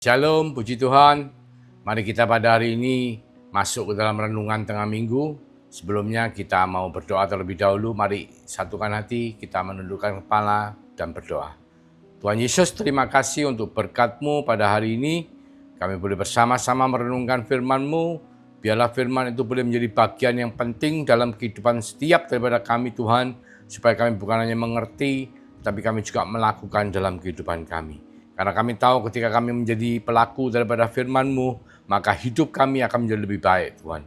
Shalom, puji Tuhan. Mari kita pada hari ini masuk ke dalam renungan tengah minggu. Sebelumnya kita mau berdoa terlebih dahulu. Mari satukan hati, kita menundukkan kepala dan berdoa. Tuhan Yesus, terima kasih untuk berkat-Mu pada hari ini. Kami boleh bersama-sama merenungkan firman-Mu. Biarlah firman itu boleh menjadi bagian yang penting dalam kehidupan setiap daripada kami Tuhan. Supaya kami bukan hanya mengerti, tapi kami juga melakukan dalam kehidupan kami. Karena kami tahu ketika kami menjadi pelaku daripada firman-Mu, maka hidup kami akan menjadi lebih baik, Tuhan.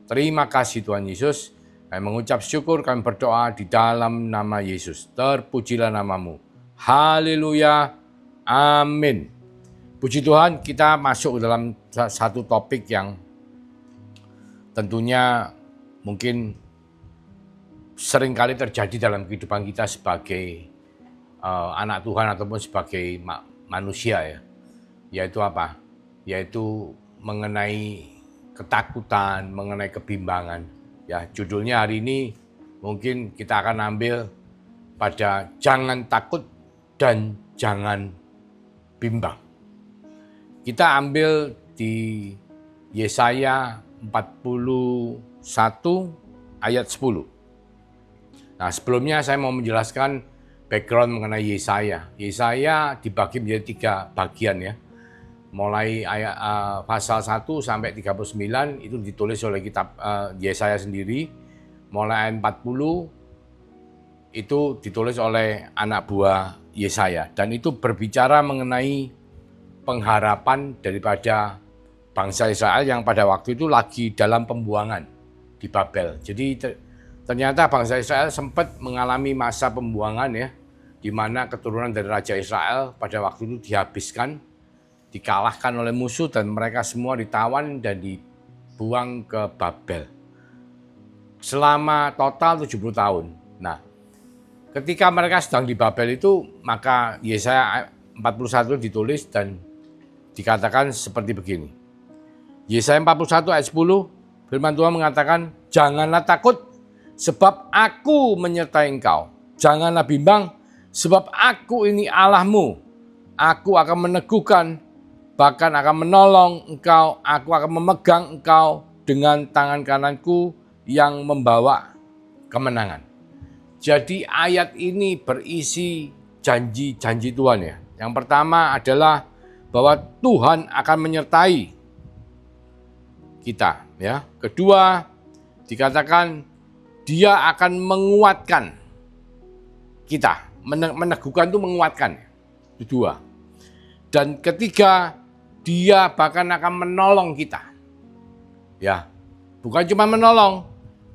Terima kasih Tuhan Yesus. Kami mengucap syukur, kami berdoa di dalam nama Yesus. Terpujilah nama-Mu. Haleluya. Amin. Puji Tuhan, kita masuk dalam satu topik yang tentunya mungkin seringkali terjadi dalam kehidupan kita sebagai anak Tuhan ataupun sebagai manusia ya, yaitu apa? Yaitu mengenai ketakutan, mengenai kebimbangan. Ya, judulnya hari ini mungkin kita akan ambil pada jangan takut dan jangan bimbang. Kita ambil di Yesaya 41 ayat 10. Nah, sebelumnya saya mau menjelaskan background mengenai Yesaya. Yesaya dibagi menjadi 3 bagian ya. Mulai ayat pasal 1 sampai 39 itu ditulis oleh kitab Yesaya sendiri. Mulai ayat 40 itu ditulis oleh anak buah Yesaya. Dan itu berbicara mengenai pengharapan daripada bangsa Israel yang pada waktu itu lagi dalam pembuangan di Babel. Jadi ternyata bangsa Israel sempat mengalami masa pembuangan ya, di mana keturunan dari Raja Israel pada waktu itu dihabiskan, dikalahkan oleh musuh dan mereka semua ditawan dan dibuang ke Babel. Selama total 70 tahun. Nah, ketika mereka sedang di Babel itu, maka Yesaya 41 ditulis dan dikatakan seperti begini. Yesaya 41 ayat 10, firman Tuhan mengatakan, "Janganlah takut, sebab aku menyertai engkau. Janganlah bimbang, sebab aku ini Allahmu. Aku akan meneguhkan, bahkan akan menolong engkau. Aku akan memegang engkau dengan tangan kananku yang membawa kemenangan." Jadi ayat ini berisi janji-janji Tuhan ya. Yang pertama adalah bahwa Tuhan akan menyertai kita ya. Kedua, dikatakan Dia akan menguatkan kita. Meneguhkan itu menguatkan. Itu 2. Dan ketiga, Dia bahkan akan menolong kita. Ya, bukan cuma menolong,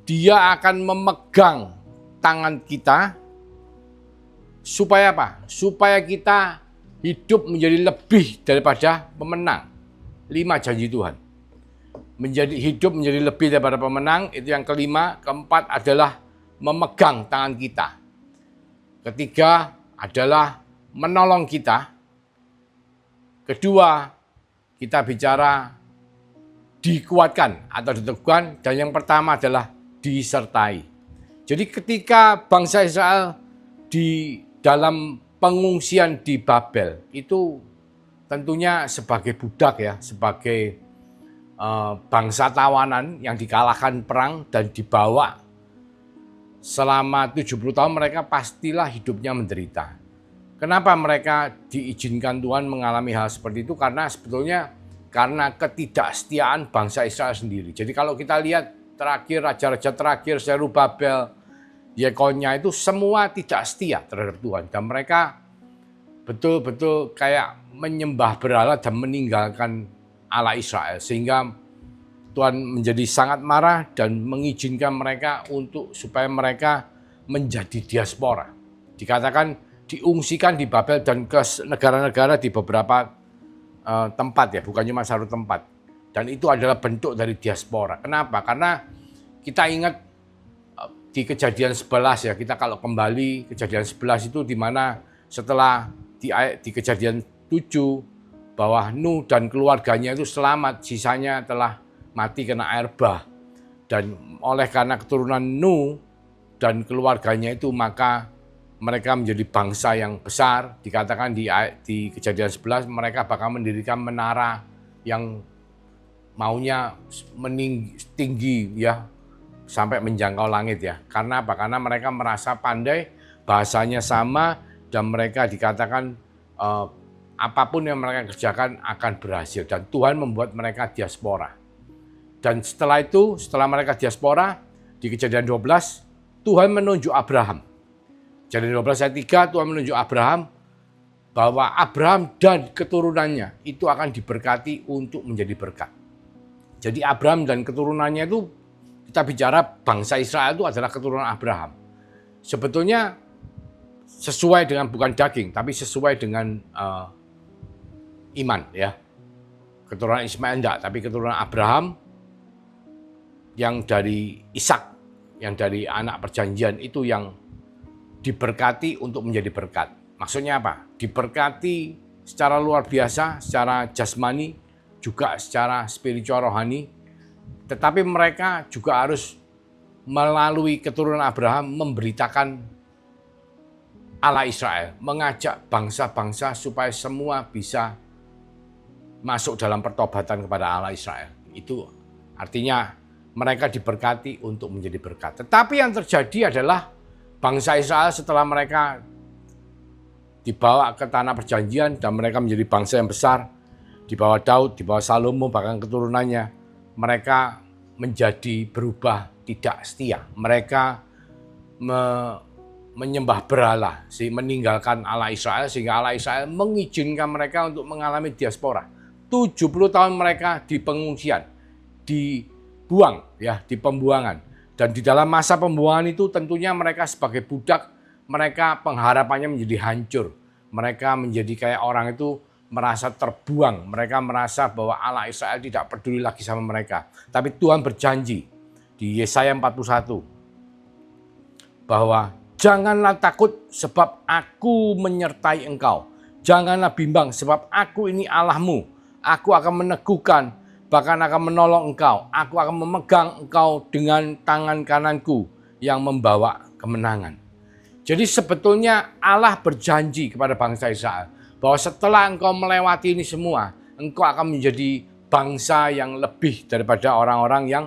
Dia akan memegang tangan kita supaya apa? Supaya kita hidup menjadi lebih daripada pemenang. 5 janji Tuhan. Hidup menjadi lebih daripada pemenang, itu yang kelima. Keempat adalah memegang tangan kita. Ketiga adalah menolong kita. Kedua, kita bicara dikuatkan atau diteguhkan. Dan yang pertama adalah disertai. Jadi ketika bangsa Israel di dalam pengungsian di Babel, itu tentunya sebagai budak ya, sebagai bangsa tawanan yang dikalahkan perang dan dibawa selama 70 tahun, mereka pastilah hidupnya menderita. Kenapa mereka diizinkan Tuhan mengalami hal seperti itu? Karena sebetulnya karena ketidaksetiaan bangsa Israel sendiri. Jadi kalau kita lihat terakhir, raja-raja terakhir, Zerubabel, Yekonya itu semua tidak setia terhadap Tuhan. Dan mereka betul-betul kayak menyembah berhala dan meninggalkan Allah Israel. Sehingga Tuhan menjadi sangat marah dan mengizinkan mereka supaya mereka menjadi diaspora. Dikatakan diungsikan di Babel dan ke negara-negara di beberapa tempat ya, bukan cuma satu tempat. Dan itu adalah bentuk dari diaspora. Kenapa? Karena kita ingat di Kejadian 11 ya, kita kalau kembali Kejadian 11 itu di mana setelah di Kejadian 7 bahwa Nuh dan keluarganya itu selamat, sisanya telah mati kena air bah. Dan oleh karena keturunan Nuh dan keluarganya itu, maka mereka menjadi bangsa yang besar. Dikatakan di Kejadian 11 mereka bakal mendirikan menara yang maunya tinggi ya, sampai menjangkau langit ya. Karena apa? Karena mereka merasa pandai, bahasanya sama, dan mereka dikatakan apapun yang mereka kerjakan akan berhasil. Dan Tuhan membuat mereka diaspora. Dan setelah itu, setelah mereka diaspora, di Kejadian 12, Tuhan menunjuk Abraham. Kejadian 12 ayat 3, Tuhan menunjuk Abraham bahwa Abraham dan keturunannya itu akan diberkati untuk menjadi berkat. Jadi Abraham dan keturunannya itu, kita bicara bangsa Israel itu adalah keturunan Abraham. Sebetulnya sesuai dengan bukan daging, tapi sesuai dengan iman ya. Keturunan Ismail enggak, tapi keturunan Abraham yang dari Ishak, yang dari anak perjanjian itu yang diberkati untuk menjadi berkat. Maksudnya apa? Diberkati secara luar biasa, secara jasmani, juga secara spiritual rohani. Tetapi mereka juga harus melalui keturunan Abraham memberitakan Allah Israel, mengajak bangsa-bangsa supaya semua bisa masuk dalam pertobatan kepada Allah Israel. Itu artinya mereka diberkati untuk menjadi berkat. Tetapi yang terjadi adalah bangsa Israel setelah mereka dibawa ke tanah perjanjian dan mereka menjadi bangsa yang besar, di bawah Daud, di bawah Salomo, bahkan keturunannya, mereka menjadi berubah tidak setia. Mereka menyembah berhala, meninggalkan Allah Israel, sehingga Allah Israel mengizinkan mereka untuk mengalami diaspora. 70 tahun mereka di pengungsian, dibuang ya, di pembuangan. Dan di dalam masa pembuangan itu tentunya mereka sebagai budak, mereka pengharapannya menjadi hancur. Mereka menjadi kayak orang itu merasa terbuang. Mereka merasa bahwa Allah Israel tidak peduli lagi sama mereka. Tapi Tuhan berjanji di Yesaya 41 bahwa janganlah takut sebab aku menyertai engkau. Janganlah bimbang sebab aku ini Allahmu. Aku akan meneguhkan, bahkan akan menolong engkau. Aku akan memegang engkau dengan tangan kananku yang membawa kemenangan. Jadi sebetulnya Allah berjanji kepada bangsa Israel bahwa setelah engkau melewati ini semua, engkau akan menjadi bangsa yang lebih daripada orang-orang yang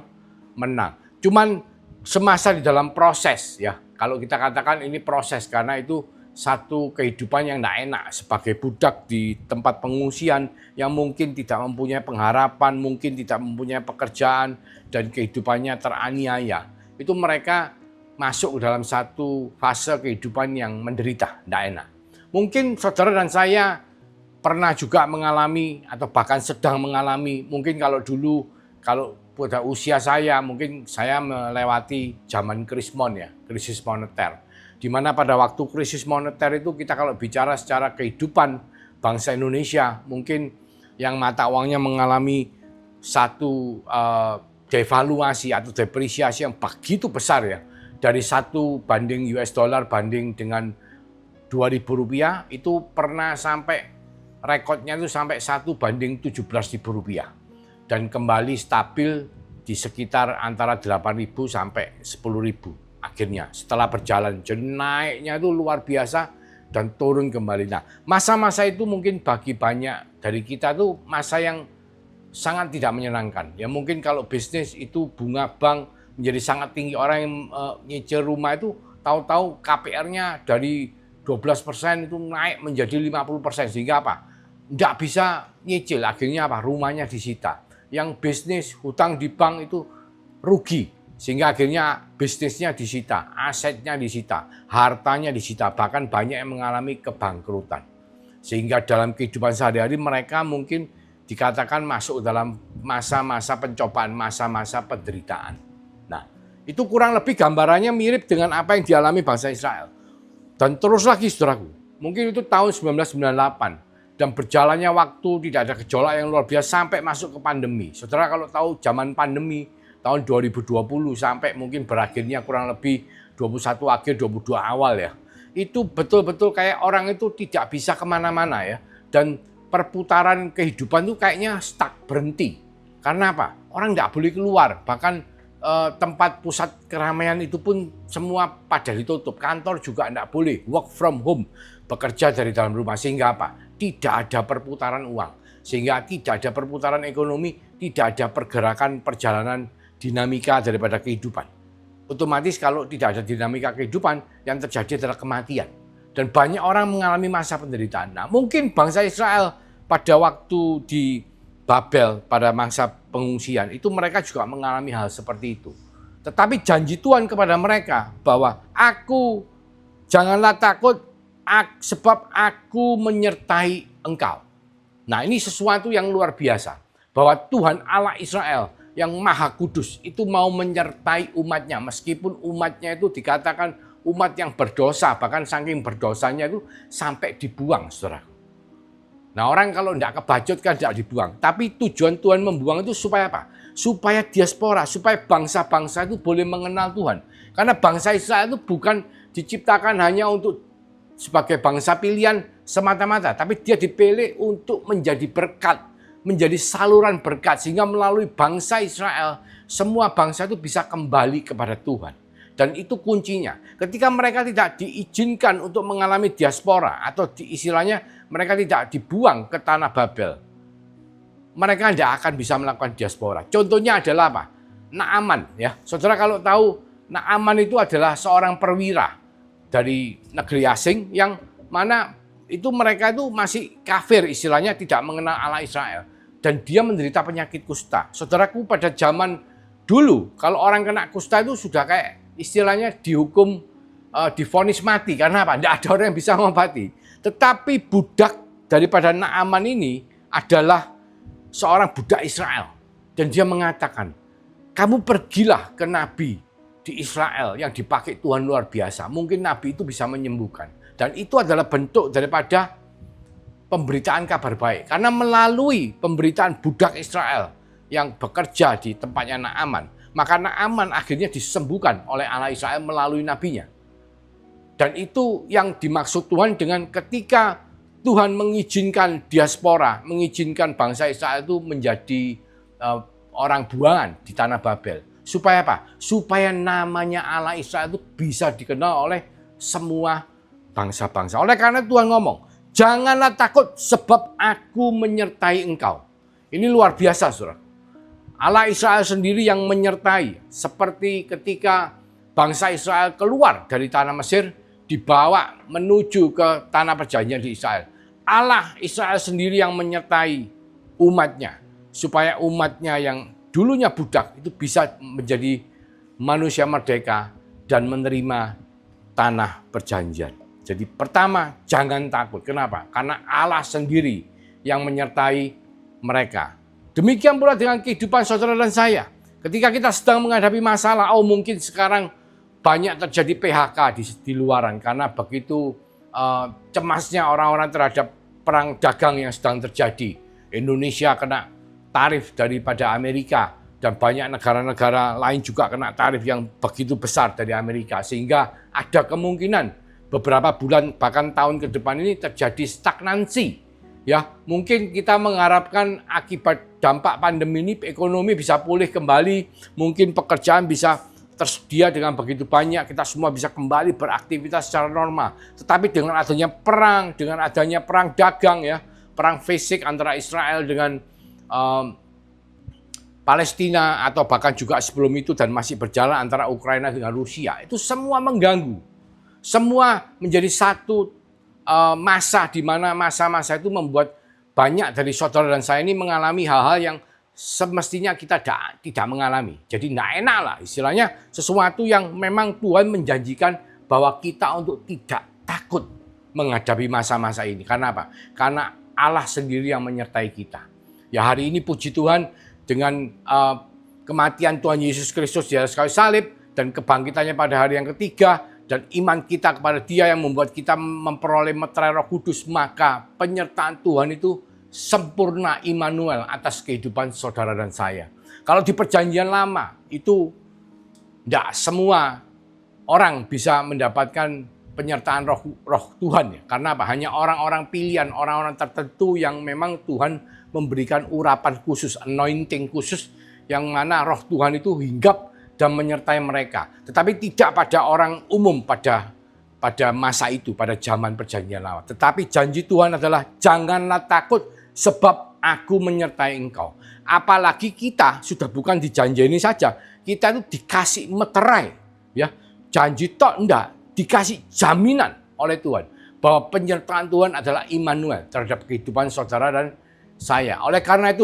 menang. Cuman semasa di dalam proses ya, kalau kita katakan ini proses karena itu satu kehidupan yang tidak enak sebagai budak di tempat pengungsian yang mungkin tidak mempunyai pengharapan, mungkin tidak mempunyai pekerjaan dan kehidupannya teraniaya. Itu mereka masuk dalam satu fase kehidupan yang menderita, tidak enak. Mungkin saudara dan saya pernah juga mengalami atau bahkan sedang mengalami, mungkin kalau dulu, kalau pada usia saya, mungkin saya melewati zaman krismon ya, krisis moneter. Di mana pada waktu krisis moneter itu kita kalau bicara secara kehidupan bangsa Indonesia, mungkin yang mata uangnya mengalami satu devaluasi atau depresiasi yang begitu besar ya. Dari 1 banding US dollar banding dengan Rp2.000 itu pernah sampai rekodnya itu sampai 1 banding Rp17.000 dan kembali stabil di sekitar antara 8.000 sampai 10.000 akhirnya setelah berjalan. Jadi naiknya itu luar biasa dan turun kembali. Nah, masa-masa itu mungkin bagi banyak dari kita tuh masa yang sangat tidak menyenangkan. Ya mungkin kalau bisnis itu bunga bank menjadi sangat tinggi, orang yang nyicil rumah itu tahu-tahu KPR-nya dari 12% itu naik menjadi 50%, sehingga apa? Nggak bisa nyicil, akhirnya apa? Rumahnya disita. Yang bisnis hutang di bank itu rugi, sehingga akhirnya bisnisnya disita, asetnya disita, hartanya disita, bahkan banyak yang mengalami kebangkrutan. Sehingga dalam kehidupan sehari-hari mereka mungkin dikatakan masuk dalam masa-masa pencobaan, masa-masa penderitaan. Nah, itu kurang lebih gambarannya mirip dengan apa yang dialami bangsa Israel. Dan terus lagi saudaraku, mungkin itu tahun 1998 dan berjalannya waktu tidak ada gejolak yang luar biasa sampai masuk ke pandemi. Saudara kalau tahu zaman pandemi tahun 2020 sampai mungkin berakhirnya kurang lebih 21 akhir 22 awal ya. Itu betul-betul kayak orang itu tidak bisa kemana-mana ya. Dan perputaran kehidupan itu kayaknya stuck, berhenti. Karena apa? Orang tidak boleh keluar, bahkan tempat pusat keramaian itu pun semua pada ditutup. Kantor juga tidak boleh, work from home, bekerja dari dalam rumah. Sehingga apa? Tidak ada perputaran uang. Sehingga tidak ada perputaran ekonomi, tidak ada pergerakan perjalanan dinamika daripada kehidupan. Otomatis kalau tidak ada dinamika kehidupan, yang terjadi adalah kematian. Dan banyak orang mengalami masa penderitaan. Nah, mungkin bangsa Israel pada waktu di Babel, pada masa pengungsian, itu mereka juga mengalami hal seperti itu. Tetapi janji Tuhan kepada mereka bahwa aku, janganlah takut sebab aku menyertai engkau. Nah, ini sesuatu yang luar biasa. Bahwa Tuhan Allah Israel yang Maha Kudus itu mau menyertai umatnya. Meskipun umatnya itu dikatakan umat yang berdosa, bahkan saking berdosanya itu sampai dibuang, saudara. Nah, orang kalau tidak kebajot kan tidak dibuang. Tapi tujuan Tuhan membuang itu supaya apa? Supaya diaspora, supaya bangsa-bangsa itu boleh mengenal Tuhan. Karena bangsa Israel itu bukan diciptakan hanya untuk sebagai bangsa pilihan semata-mata. Tapi dia dipilih untuk menjadi berkat, menjadi saluran berkat. Sehingga melalui bangsa Israel, semua bangsa itu bisa kembali kepada Tuhan. Dan itu kuncinya. Ketika mereka tidak diizinkan untuk mengalami diaspora atau istilahnya mereka tidak dibuang ke tanah Babel, mereka tidak akan bisa melakukan diaspora. Contohnya adalah apa? Naaman, ya. Saudara kalau tahu, Naaman itu adalah seorang perwira dari negeri asing yang mana itu mereka itu masih kafir, istilahnya tidak mengenal Allah Israel. Dan dia menderita penyakit kusta. Saudaraku, pada zaman dulu kalau orang kena kusta itu sudah kayak istilahnya dihukum, divonis mati. Karena apa? Tidak ada orang yang bisa mengobati. Tetapi budak daripada Naaman ini adalah seorang budak Israel. Dan dia mengatakan, kamu pergilah ke nabi di Israel yang dipakai Tuhan luar biasa. Mungkin nabi itu bisa menyembuhkan. Dan itu adalah bentuk daripada pemberitaan kabar baik. Karena melalui pemberitaan budak Israel yang bekerja di tempatnya Naaman, maka Naaman akhirnya disembuhkan oleh Allah Israel melalui nabinya. Dan itu yang dimaksud Tuhan dengan ketika Tuhan mengizinkan diaspora, mengizinkan bangsa Israel itu menjadi orang buangan di tanah Babel. Supaya apa? Supaya namanya Allah Israel itu bisa dikenal oleh semua bangsa-bangsa. Oleh karena Tuhan ngomong, janganlah takut sebab aku menyertai engkau. Ini luar biasa, saudara. Allah Israel sendiri yang menyertai. Seperti ketika bangsa Israel keluar dari tanah Mesir, dibawa menuju ke tanah perjanjian di Israel. Allah Israel sendiri yang menyertai umatnya. Supaya umatnya yang dulunya budak itu bisa menjadi manusia merdeka dan menerima tanah perjanjian. Jadi pertama, jangan takut. Kenapa? Karena Allah sendiri yang menyertai mereka. Demikian pula dengan kehidupan saudara dan saya. Ketika kita sedang menghadapi masalah, mungkin sekarang banyak terjadi PHK di luaran karena begitu cemasnya orang-orang terhadap perang dagang yang sedang terjadi. Indonesia kena tarif daripada Amerika dan banyak negara-negara lain juga kena tarif yang begitu besar dari Amerika. Sehingga ada kemungkinan beberapa bulan bahkan tahun ke depan ini terjadi stagnansi. Ya, mungkin kita mengharapkan akibat dampak pandemi ini ekonomi bisa pulih kembali, mungkin pekerjaan bisa tersedia dengan begitu banyak, kita semua bisa kembali beraktivitas secara normal. Tetapi dengan adanya perang dagang, ya, perang fisik antara Israel dengan Palestina atau bahkan juga sebelum itu dan masih berjalan antara Ukraina dengan Rusia, itu semua mengganggu. Semua menjadi satu masa di mana masa-masa itu membuat banyak dari saudara dan saya ini mengalami hal-hal yang semestinya kita tidak mengalami. Jadi tidak enak lah istilahnya, sesuatu yang memang Tuhan menjanjikan bahwa kita untuk tidak takut menghadapi masa-masa ini. Karena apa? Karena Allah sendiri yang menyertai kita. Ya, hari ini puji Tuhan dengan kematian Tuhan Yesus Kristus di atas kayu salib dan kebangkitannya pada hari yang ketiga, dan iman kita kepada Dia yang membuat kita memperoleh meterai Roh Kudus, maka penyertaan Tuhan itu sempurna Immanuel atas kehidupan saudara dan saya. Kalau di perjanjian lama itu tidak semua orang bisa mendapatkan penyertaan roh Tuhan, ya. Karena apa? Hanya orang-orang pilihan, orang-orang tertentu yang memang Tuhan memberikan urapan khusus, anointing khusus, yang mana roh Tuhan itu hinggap dan menyertai mereka. Tetapi tidak pada orang umum pada masa itu, pada zaman perjanjian lama. Tetapi janji Tuhan adalah janganlah takut sebab aku menyertai engkau. Apalagi kita sudah bukan dijanjeni saja, kita itu dikasih meterai. Ya, janji tok enggak, dikasih jaminan oleh Tuhan bahwa penyertaan Tuhan adalah Immanuel terhadap kehidupan saudara dan saya. Oleh karena itu,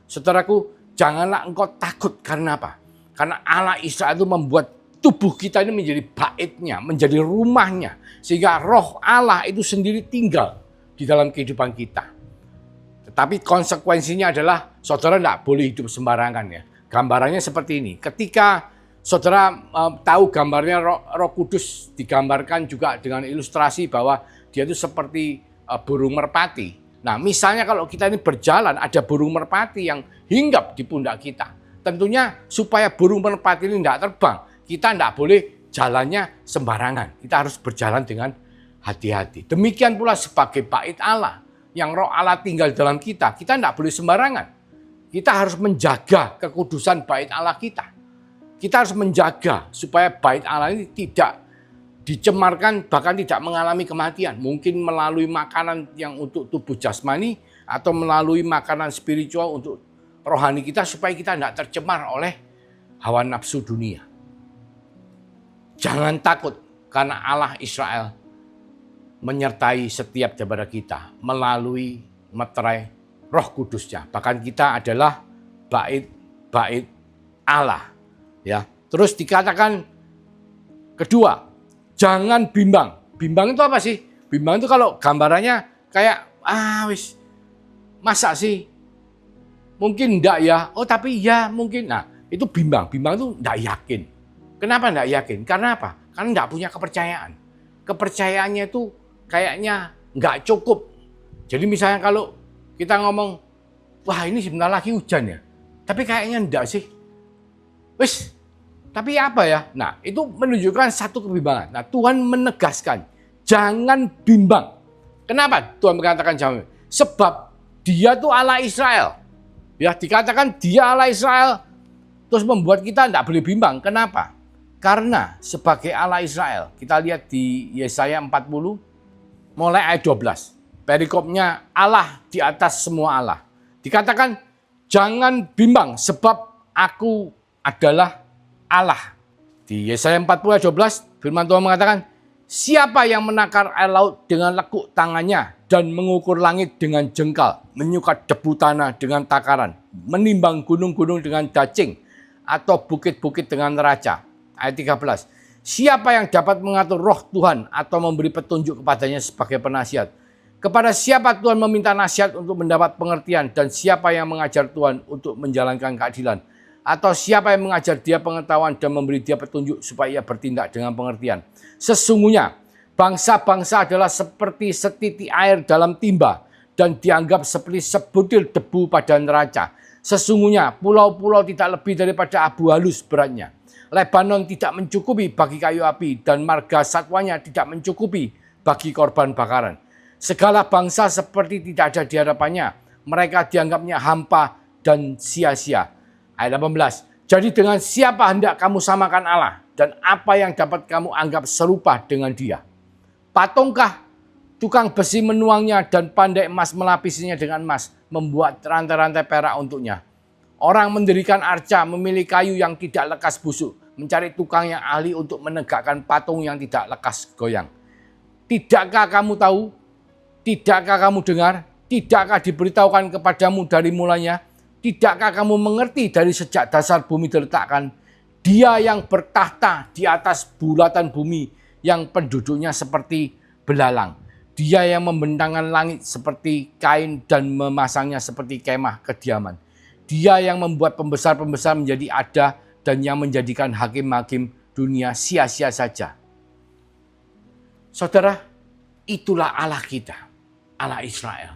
saudaraku, janganlah engkau takut. Karena apa? Karena Allah Israel itu membuat tubuh kita ini menjadi baitnya, menjadi rumahnya. Sehingga roh Allah itu sendiri tinggal di dalam kehidupan kita. Tetapi konsekuensinya adalah saudara tidak boleh hidup sembarangan ya. Gambarannya seperti ini. Ketika saudara tahu gambarnya Roh Kudus digambarkan juga dengan ilustrasi bahwa dia itu seperti burung merpati. Nah, misalnya kalau kita ini berjalan ada burung merpati yang hinggap di pundak kita. Tentunya supaya burung merpati ini tidak terbang, kita tidak boleh jalannya sembarangan. Kita harus berjalan dengan hati-hati. Demikian pula sebagai bait Allah yang roh Allah tinggal dalam kita tidak boleh sembarangan. Kita harus menjaga kekudusan bait Allah kita. Kita harus menjaga supaya bait Allah ini tidak dicemarkan, bahkan tidak mengalami kematian. Mungkin melalui makanan yang untuk tubuh jasmani atau melalui makanan spiritual untuk rohani kita supaya kita tidak tercemar oleh hawa nafsu dunia. Jangan takut karena Allah Israel menyertai setiap daripada kita melalui meterai Roh Kudusnya. Bahkan kita adalah bait Allah. Ya, terus dikatakan kedua, jangan bimbang. Bimbang itu apa sih? Bimbang itu kalau gambarannya kayak masa sih? Mungkin enggak ya. Oh, tapi ya mungkin. Nah, itu bimbang. Bimbang itu enggak yakin. Kenapa enggak yakin? Karena apa? Karena enggak punya kepercayaan. Kepercayaannya itu kayaknya enggak cukup. Jadi misalnya kalau kita ngomong, wah ini sebentar lagi hujan ya. Tapi kayaknya enggak sih. Wis, tapi apa ya? Nah, itu menunjukkan satu kebimbangan. Nah, Tuhan menegaskan, jangan bimbang. Kenapa Tuhan mengatakan jangan? Sebab dia tuh Allah Israel. Ya, dikatakan dia Allah Israel, terus membuat kita tidak boleh bimbang. Kenapa? Karena sebagai Allah Israel, kita lihat di Yesaya 40, mulai ayat 12. Perikopnya Allah di atas semua Allah. Dikatakan, jangan bimbang sebab aku adalah Allah. Di Yesaya 40 ayat 12, firman Tuhan mengatakan, siapa yang menakar air laut dengan lekuk tangannya dan mengukur langit dengan jengkal, menyukat debu tanah dengan takaran, menimbang gunung-gunung dengan dacing, atau bukit-bukit dengan neraca. Ayat 13, siapa yang dapat mengatur roh Tuhan atau memberi petunjuk kepadanya sebagai penasihat? Kepada siapa Tuhan meminta nasihat untuk mendapat pengertian dan siapa yang mengajar Tuhan untuk menjalankan keadilan? Atau siapa yang mengajar dia pengetahuan dan memberi dia petunjuk supaya ia bertindak dengan pengertian? Sesungguhnya bangsa-bangsa adalah seperti setitik air dalam timba dan dianggap seperti sebutir debu pada neraca. Sesungguhnya pulau-pulau tidak lebih daripada abu halus beratnya. Lebanon tidak mencukupi bagi kayu api dan marga satwanya tidak mencukupi bagi korban bakaran. Segala bangsa seperti tidak ada di hadapannya. Mereka dianggapnya hampa dan sia-sia. Ayat 18. Jadi dengan siapa hendak kamu samakan Allah dan apa yang dapat kamu anggap serupa dengan dia? Patungkah tukang besi menuangnya dan pandai emas melapisinya dengan emas, membuat rantai-rantai perak untuknya? Orang mendirikan arca, memilih kayu yang tidak lekas busuk, mencari tukang yang ahli untuk menegakkan patung yang tidak lekas goyang. Tidakkah kamu tahu? Tidakkah kamu dengar? Tidakkah diberitahukan kepadamu dari mulanya? Tidakkah kamu mengerti dari sejak dasar bumi diletakkan? Dia yang bertahta di atas bulatan bumi yang penduduknya seperti belalang. Dia yang membentangkan langit seperti kain dan memasangnya seperti kemah kediaman. Dia yang membuat pembesar-pembesar menjadi ada dan yang menjadikan hakim-hakim dunia sia-sia saja. Saudara, itulah Allah kita, Allah Israel.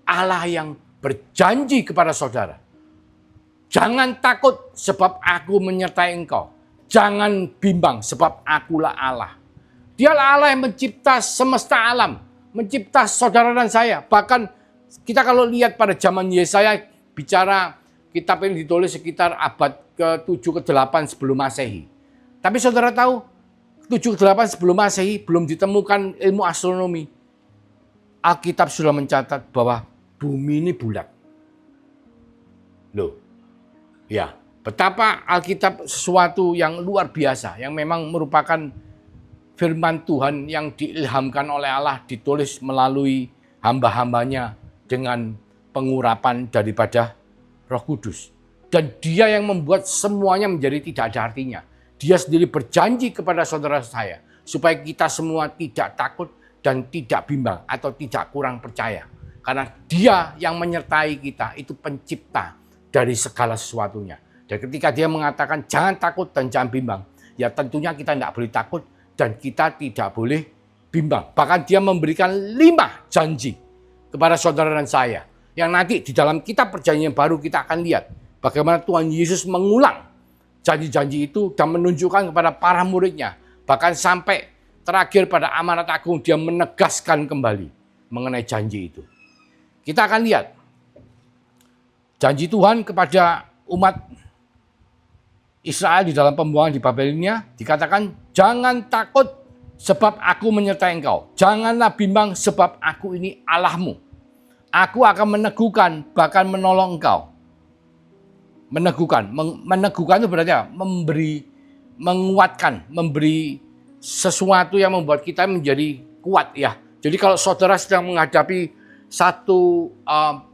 Allah yang berjanji kepada saudara, jangan takut sebab aku menyertai engkau. Jangan bimbang sebab akulah Allah. Dialah Allah yang mencipta semesta alam, mencipta saudara dan saya. Bahkan kita kalau lihat pada zaman Yesaya bicara, kitab ini ditulis sekitar abad ke-7 ke-8 sebelum Masehi. Tapi saudara tahu 7 ke-8 sebelum Masehi belum ditemukan ilmu astronomi. Alkitab sudah mencatat bahwa bumi ini bulat. Loh, ya, betapa Alkitab sesuatu yang luar biasa, yang memang merupakan firman Tuhan yang diilhamkan oleh Allah, ditulis melalui hamba-hambanya dengan pengurapan daripada Roh Kudus. Dan dia yang membuat semuanya menjadi tidak ada artinya. Dia sendiri berjanji kepada saudara saya, supaya kita semua tidak takut dan tidak bimbang atau tidak kurang percaya. Karena dia yang menyertai kita, itu pencipta dari segala sesuatunya. Dan ketika dia mengatakan jangan takut dan jangan bimbang, ya tentunya kita tidak boleh takut dan kita tidak boleh bimbang. Bahkan dia memberikan 5 janji kepada saudara dan saya. Yang nanti di dalam kitab perjanjian baru kita akan lihat bagaimana Tuhan Yesus mengulang janji-janji itu dan menunjukkan kepada para muridnya. Bahkan sampai terakhir pada amanat agung dia menegaskan kembali mengenai janji itu. Kita akan lihat janji Tuhan kepada umat Israel di dalam pembuangan di Babilonia, dikatakan jangan takut sebab aku menyertai engkau. Janganlah bimbang sebab aku ini Allahmu. Aku akan meneguhkan bahkan menolong engkau. Meneguhkan itu berarti apa? Menguatkan, memberi sesuatu yang membuat kita menjadi kuat ya. Jadi kalau saudara sedang menghadapi satu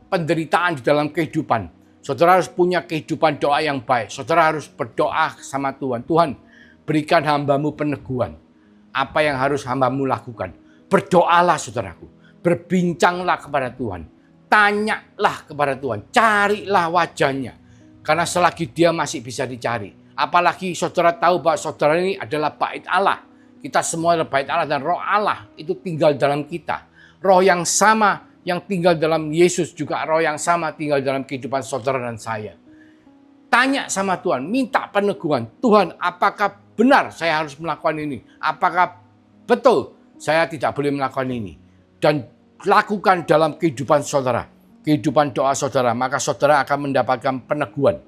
penderitaan di dalam kehidupan, saudara harus punya kehidupan doa yang baik. Saudara harus berdoa sama Tuhan. Tuhan, berikan hambamu peneguhan. Apa yang harus hambamu lakukan? Berdoalah saudaraku. Berbincanglah kepada Tuhan. Tanyalah kepada Tuhan. Carilah wajahnya. Karena selagi dia masih bisa dicari. Apalagi saudara tahu bahwa saudara ini adalah bait Allah. Kita semua adalah bait Allah dan roh Allah itu tinggal dalam kita. Roh yang sama yang tinggal dalam Yesus juga roh yang sama tinggal dalam kehidupan saudara dan saya. Tanya sama Tuhan, minta peneguhan. Tuhan, apakah benar saya harus melakukan ini? Apakah betul saya tidak boleh melakukan ini? Dan lakukan dalam kehidupan saudara, kehidupan doa saudara, maka saudara akan mendapatkan peneguhan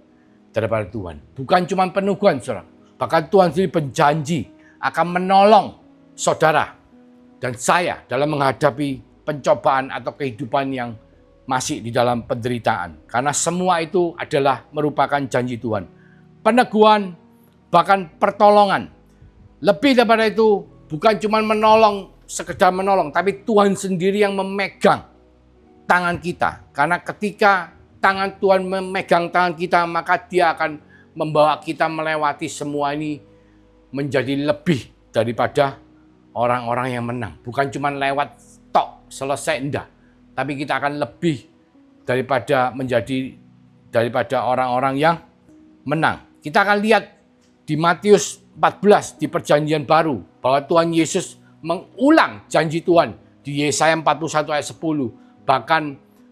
daripada Tuhan. Bukan cuma peneguhan, saudara. Bahkan Tuhan sendiri berjanji akan menolong saudara dan saya dalam menghadapi pencobaan atau kehidupan yang masih di dalam penderitaan. Karena semua itu adalah merupakan janji Tuhan. Peneguhan, bahkan pertolongan. Lebih daripada itu, bukan cuma menolong, sekedar menolong, tapi Tuhan sendiri yang memegang tangan kita. Karena ketika tangan Tuhan memegang tangan kita, maka dia akan membawa kita melewati semua ini menjadi lebih daripada orang-orang yang menang. Bukan cuma lewat tok, selesai, enggak. Tapi kita akan lebih daripada daripada orang-orang yang menang. Kita akan lihat di Matius 14 di perjanjian baru bahwa Tuhan Yesus mengulang janji Tuhan di Yesaya 41 ayat 10. Bahkan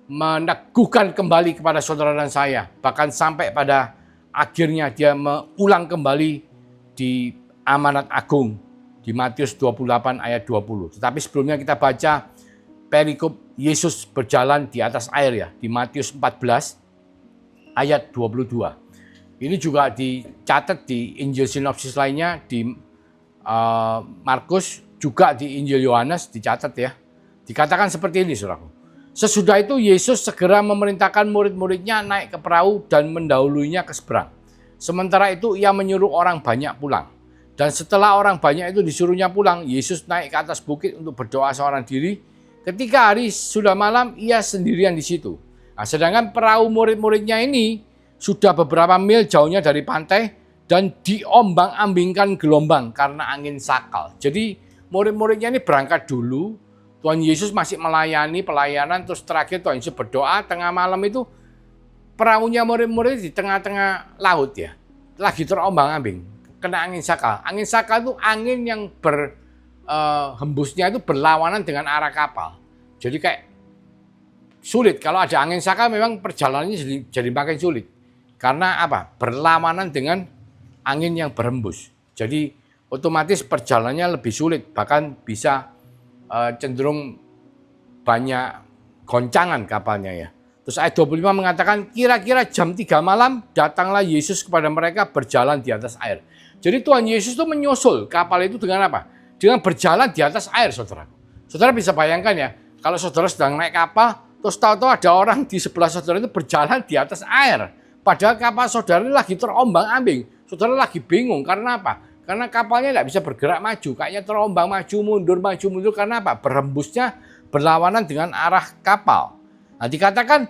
meneguhkan kembali kepada saudara dan saya. Bahkan sampai pada akhirnya dia mengulang kembali di amanat agung di Matius 28 ayat 20. Tetapi sebelumnya kita baca perikop Yesus berjalan di atas air ya, di Matius 14 ayat 22. Ini juga dicatat di Injil sinopsis lainnya, di Markus, juga di Injil Yohanes dicatat ya. Dikatakan seperti ini, saudaraku. Sesudah itu Yesus segera memerintahkan murid-muridnya naik ke perahu dan mendahuluinya ke seberang. Sementara itu ia menyuruh orang banyak pulang. Dan setelah orang banyak itu disuruhnya pulang, Yesus naik ke atas bukit untuk berdoa seorang diri. Ketika hari sudah malam, ia sendirian di situ. Nah, sedangkan perahu murid-muridnya ini sudah beberapa mil jauhnya dari pantai dan diombang-ambingkan gelombang karena angin sakal. Jadi murid-muridnya ini berangkat dulu, Tuhan Yesus masih melayani pelayanan, terus terakhir Tuhan Yesus berdoa, tengah malam itu perahunya murid-murid di tengah-tengah laut ya, lagi terombang-ambing. Kena angin sakal. Angin sakal itu angin yang hembusnya itu berlawanan dengan arah kapal. Jadi kayak sulit. Kalau ada angin sakal memang perjalanannya jadi makin sulit. Karena apa? Berlawanan dengan angin yang berhembus. Jadi otomatis perjalanannya lebih sulit. Bahkan bisa cenderung banyak goncangan kapalnya ya. Terus ayat 25 mengatakan, kira-kira jam 3 malam datanglah Yesus kepada mereka berjalan di atas air. Jadi Tuhan Yesus itu menyusul kapal itu dengan apa? Dengan berjalan di atas air, saudara. Saudara bisa bayangkan ya, kalau saudara sedang naik kapal, terus tahu-tahu ada orang di sebelah saudara itu berjalan di atas air. Padahal kapal saudara ini lagi terombang-ambing. Saudara lagi bingung, karena apa? Karena kapalnya tidak bisa bergerak maju, kayaknya terombang maju mundur. Karena apa? Berhembusnya berlawanan dengan arah kapal. Nah, dikatakan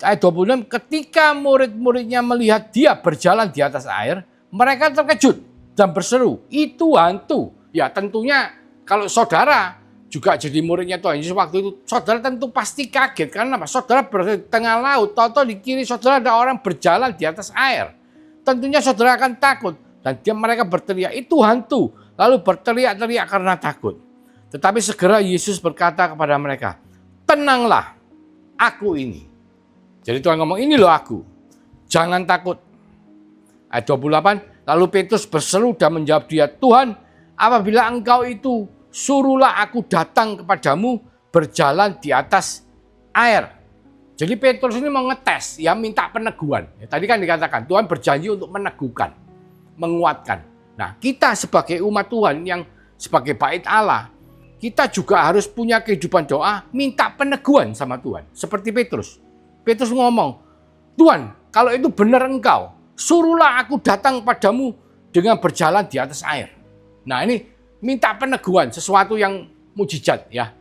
ayat 26, ketika murid-muridnya melihat dia berjalan di atas air, mereka terkejut dan berseru, itu hantu. Ya tentunya kalau saudara juga jadi muridnya Tuhan Yesus waktu itu, saudara tentu pasti kaget. Karena apa? Saudara berada di tengah laut, tahu-tahu di kiri saudara ada orang berjalan di atas air. Tentunya saudara akan takut. Dan mereka berteriak, itu hantu. Lalu berteriak-teriak karena takut. Tetapi segera Yesus berkata kepada mereka, tenanglah, aku ini. Jadi Tuhan ngomong, ini loh aku. Jangan takut. Ayat 28, lalu Petrus berseru dan menjawab dia, Tuhan, apabila engkau itu, suruhlah aku datang kepadamu berjalan di atas air. Jadi Petrus ini mau ngetes, ya minta peneguhan. Ya, tadi kan dikatakan, Tuhan berjanji untuk meneguhkan, menguatkan. Nah, kita sebagai umat Tuhan yang sebagai bait Allah, kita juga harus punya kehidupan doa, minta peneguhan sama Tuhan. Seperti Petrus. Petrus ngomong, Tuhan, kalau itu benar engkau, suruhlah aku datang padamu dengan berjalan di atas air. Nah, ini minta peneguhan, sesuatu yang mujizat ya.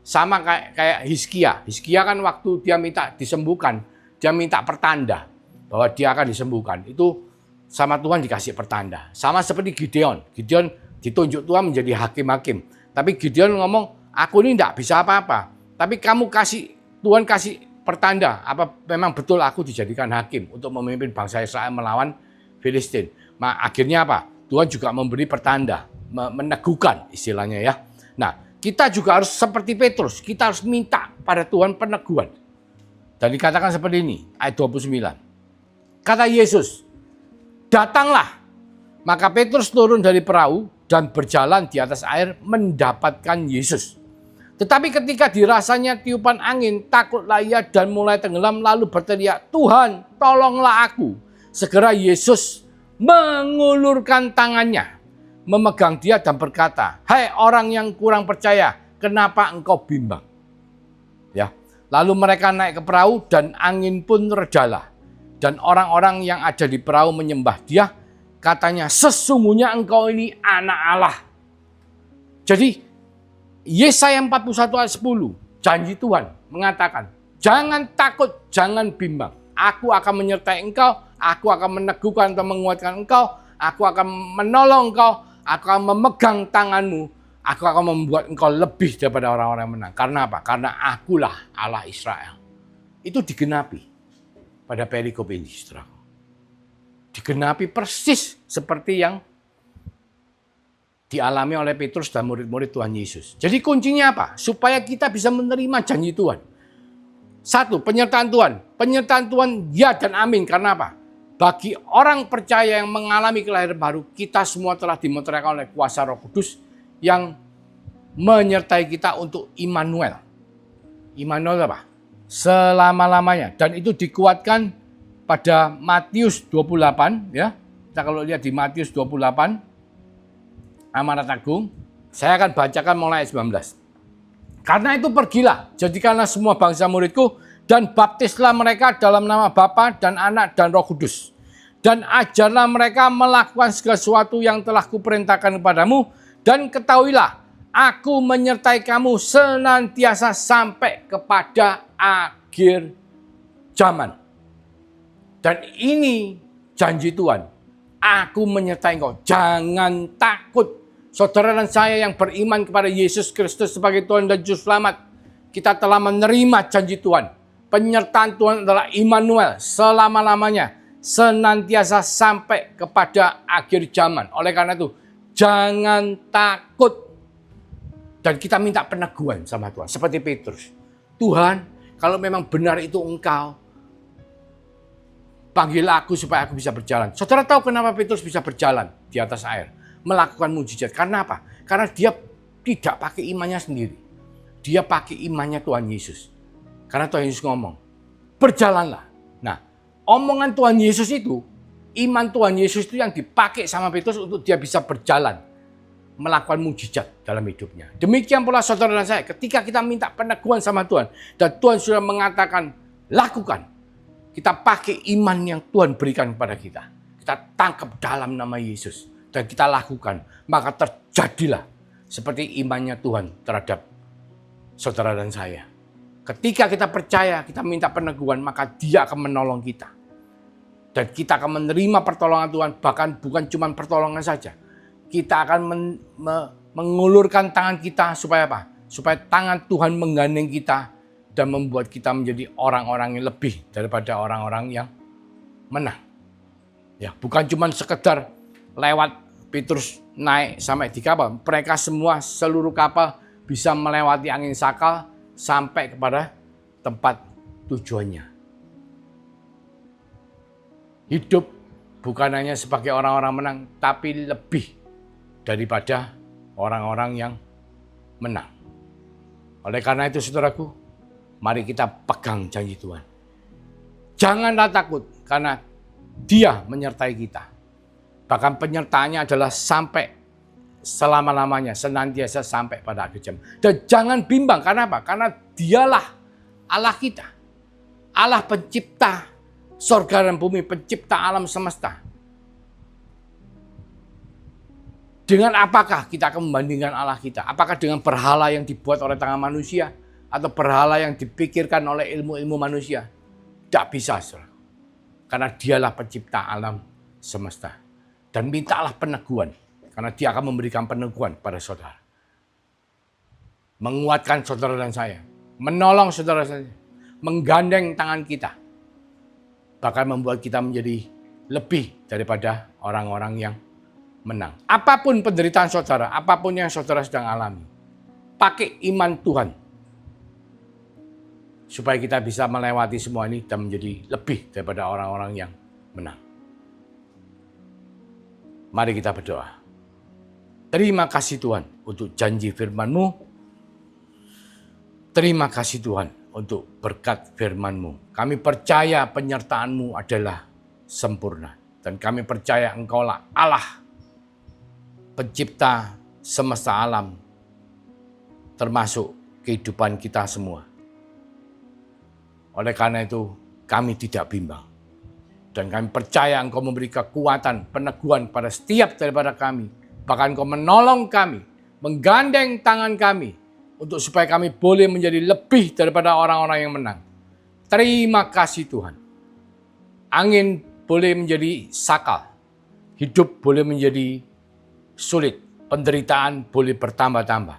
Sama kayak Hizkia. Hizkia kan waktu dia minta disembuhkan, dia minta pertanda bahwa dia akan disembuhkan. Itu sama Tuhan dikasih pertanda. Sama seperti Gideon. Gideon ditunjuk Tuhan menjadi hakim-hakim. Tapi Gideon ngomong, aku ini tidak bisa apa-apa. Tapi Tuhan kasih pertanda, apa memang betul aku dijadikan hakim untuk memimpin bangsa Israel melawan Filistin. Akhirnya apa? Tuhan juga memberi pertanda, meneguhkan istilahnya ya. Nah, kita juga harus seperti Petrus, kita harus minta pada Tuhan peneguhan. Dan dikatakan seperti ini, ayat 29. Kata Yesus, datanglah. Maka Petrus turun dari perahu dan berjalan di atas air mendapatkan Yesus. Tetapi ketika dirasanya tiupan angin, takutlah ia dan mulai tenggelam lalu berteriak, Tuhan, tolonglah aku. Segera Yesus mengulurkan tangannya, memegang dia dan berkata, hai orang yang kurang percaya, kenapa engkau bimbang? Ya, lalu mereka naik ke perahu dan angin pun redalah. Dan orang-orang yang ada di perahu menyembah dia, katanya, sesungguhnya engkau ini anak Allah. Jadi Yesaya 41 ayat 10, janji Tuhan mengatakan, jangan takut, jangan bimbang. Aku akan menyertai engkau, aku akan meneguhkan atau menguatkan engkau, aku akan menolong engkau, aku akan memegang tanganmu, aku akan membuat engkau lebih daripada orang-orang yang menang. Karena apa? Karena akulah Allah Israel. Itu digenapi pada perikop ini, saudara. Digenapi persis seperti yang dialami oleh Petrus dan murid-murid Tuhan Yesus. Jadi kuncinya apa? Supaya kita bisa menerima janji Tuhan. Satu, penyertaan Tuhan. Penyertaan Tuhan ya dan amin. Karena apa? Bagi orang percaya yang mengalami kelahiran baru, kita semua telah dimeteraikan oleh kuasa Roh Kudus yang menyertai kita untuk Immanuel. Immanuel apa? Selama-lamanya. Dan itu dikuatkan pada Matius 28. Ya. Kita kalau lihat di Matius 28, Amanat Agung, saya akan bacakan mulai ayat 19. Karena itu pergilah, jadikanlah semua bangsa muridku, dan baptislah mereka dalam nama Bapa dan Anak dan Roh Kudus. Dan ajarlah mereka melakukan segala sesuatu yang telah kuperintahkan kepadamu, dan ketahuilah, aku menyertai kamu senantiasa sampai kepada akhir zaman. Dan ini janji Tuhan, aku menyertai engkau, jangan takut. Saudara dan saya yang beriman kepada Yesus Kristus sebagai Tuhan dan Juru Selamat, kita telah menerima janji Tuhan. Penyertaan Tuhan adalah Immanuel selama-lamanya, senantiasa sampai kepada akhir zaman. Oleh karena itu, jangan takut. Dan kita minta peneguhan sama Tuhan, seperti Petrus. Tuhan, kalau memang benar itu engkau, panggil aku supaya aku bisa berjalan. Saudara tahu kenapa Petrus bisa berjalan di atas air? Melakukan mujizat. Karena apa? Karena dia tidak pakai imannya sendiri. Dia pakai imannya Tuhan Yesus. Karena Tuhan Yesus ngomong, berjalanlah. Nah, omongan Tuhan Yesus itu, iman Tuhan Yesus itu yang dipakai sama Petrus untuk dia bisa berjalan, melakukan mujizat dalam hidupnya. Demikian pula saudara dan saya, ketika kita minta peneguhan sama Tuhan, dan Tuhan sudah mengatakan, lakukan. Kita pakai iman yang Tuhan berikan kepada kita. Kita tangkap dalam nama Yesus, dan kita lakukan. Maka terjadilah seperti imannya Tuhan terhadap saudara dan saya. Ketika kita percaya, kita minta peneguhan, maka Dia akan menolong kita. Dan kita akan menerima pertolongan Tuhan, bahkan bukan cuma pertolongan saja. Kita akan mengulurkan tangan kita supaya apa? Supaya tangan Tuhan menggandeng kita dan membuat kita menjadi orang-orang yang lebih daripada orang-orang yang menang. Ya, bukan cuma sekedar lewat Petrus naik sampai di kapal. Mereka semua seluruh kapal bisa melewati angin sakal sampai kepada tempat tujuannya. Hidup bukan hanya sebagai orang-orang menang, tapi lebih daripada orang-orang yang menang. Oleh karena itu saudaraku, mari kita pegang janji Tuhan. Janganlah takut karena Dia menyertai kita. Bahkan penyertaannya adalah sampai selama-lamanya, senantiasa sampai pada akhir zaman. Dan jangan bimbang, karena apa? Karena Dialah Allah kita. Allah pencipta sorga dan bumi, pencipta alam semesta. Dengan apakah kita akan membandingkan Allah kita? Apakah dengan berhala yang dibuat oleh tangan manusia? Atau berhala yang dipikirkan oleh ilmu-ilmu manusia? Tidak bisa, saudara. Karena Dialah pencipta alam semesta. Dan mintalah peneguhan. Karena Dia akan memberikan peneguhan pada saudara. Menguatkan saudara dan saya. Menolong saudara dan saya. Menggandeng tangan kita. Bahkan membuat kita menjadi lebih daripada orang-orang yang menang. Apapun penderitaan saudara, apapun yang saudara sedang alami, pakai iman Tuhan. Supaya kita bisa melewati semua ini dan menjadi lebih daripada orang-orang yang menang. Mari kita berdoa. Terima kasih Tuhan untuk janji firman-Mu. Terima kasih Tuhan untuk berkat firman-Mu. Kami percaya penyertaan-Mu adalah sempurna. Dan kami percaya Engkaulah Allah, pencipta semesta alam, termasuk kehidupan kita semua. Oleh karena itu, kami tidak bimbang. Dan kami percaya Engkau memberi kekuatan, peneguhan pada setiap daripada kami. Bahkan Engkau menolong kami, menggandeng tangan kami, untuk supaya kami boleh menjadi lebih daripada orang-orang yang menang. Terima kasih Tuhan. Angin boleh menjadi sakal. Hidup boleh menjadi sulit. Penderitaan boleh bertambah-tambah.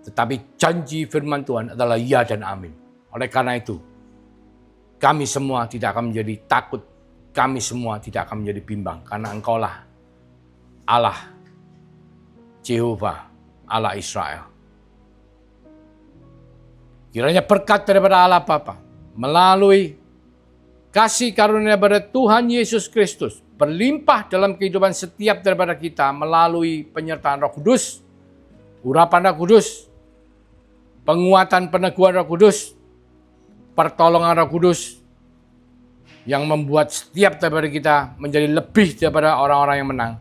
Tetapi janji firman Tuhan adalah ya dan amin. Oleh karena itu, kami semua tidak akan menjadi takut. Kami semua tidak akan menjadi bimbang. Karena Engkaulah Allah, Jehovah, Allah Israel. Kiranya berkat daripada Allah Bapa melalui kasih karunia daripada Tuhan Yesus Kristus berlimpah dalam kehidupan setiap daripada kita melalui penyertaan Roh Kudus, urapan Roh Kudus, penguatan peneguhan Roh Kudus, pertolongan Roh Kudus yang membuat setiap daripada kita menjadi lebih daripada orang-orang yang menang.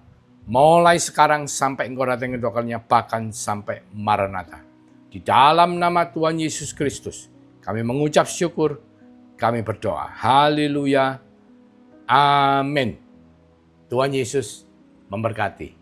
Mulai sekarang sampai Engkau datang kedua kalinya, bahkan sampai Maranatha. Di dalam nama Tuhan Yesus Kristus, kami mengucap syukur, kami berdoa. Haleluya. Amin. Tuhan Yesus memberkati.